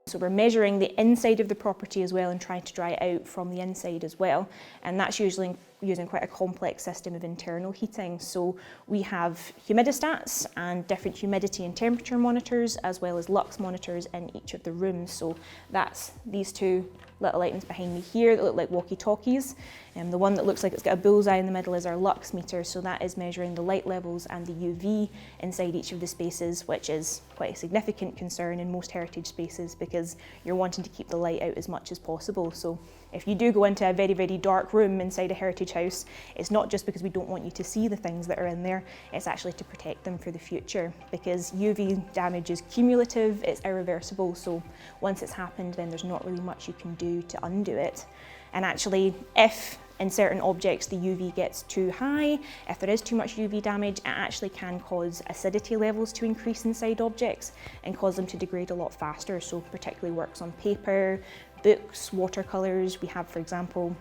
So we're measuring the inside of the property as well and trying to dry it out from the inside as well. And that's usually using quite a complex system of internal heating. So we have humidistats and different humidity and temperature monitors, as well as lux monitors in each of the rooms. So that's these two little items behind me here that look like walkie-talkies. The one that looks like it's got a bullseye in the middle is our lux meter, so that is measuring the light levels and the UV inside each of the spaces, which is quite a significant concern in most heritage spaces because you're wanting to keep the light out as much as possible. So if you do go into a very, very dark room inside a heritage house, it's not just because we don't want you to see the things that are in there, it's actually to protect them for the future, because UV damage is cumulative, it's irreversible, so once it's happened then there's not really much you can do to undo it. And actually, if in certain objects the UV gets too high, if there is too much UV damage, it actually can cause acidity levels to increase inside objects and cause them to degrade a lot faster. So particularly works on paper, books, watercolours. We have, for example,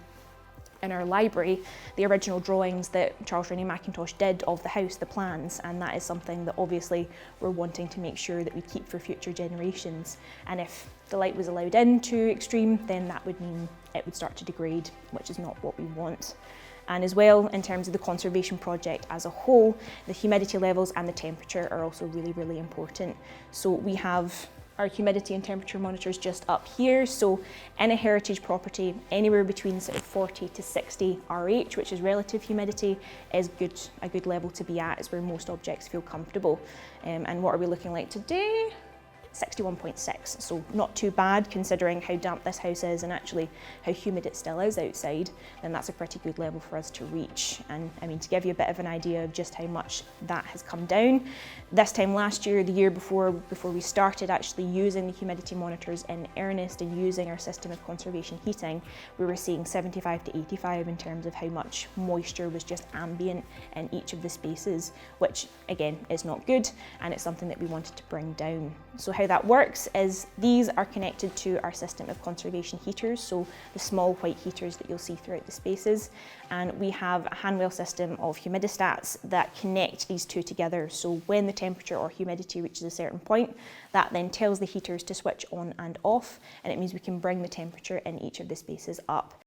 in our library, the original drawings that Charles Rennie Mackintosh did of the house, the plans, and that is something that obviously we're wanting to make sure that we keep for future generations. And if the light was allowed in too extreme, then that would mean it would start to degrade, which is not what we want. And as well, in terms of the conservation project as a whole, the humidity levels and the temperature are also really, really important. So we have our humidity and temperature monitors just up here. So in a heritage property, anywhere between sort of 40 to 60 RH, which is relative humidity, is a good level to be at. It's where most objects feel comfortable. And what are we looking like today? 61.6, so not too bad considering how damp this house is and actually how humid it still is outside. Then that's a pretty good level for us to reach. And I mean, to give you a bit of an idea of just how much that has come down, this time last year, the year before we started actually using the humidity monitors in earnest and using our system of conservation heating, we were seeing 75 to 85 in terms of how much moisture was just ambient in each of the spaces, which again is not good, and it's something that we wanted to bring down. So how that works is these are connected to our system of conservation heaters, so the small white heaters that you'll see throughout the spaces, and we have a handwheel system of humidistats that connect these two together. So when the temperature or humidity reaches a certain point, that then tells the heaters to switch on and off, and it means we can bring the temperature in each of the spaces up.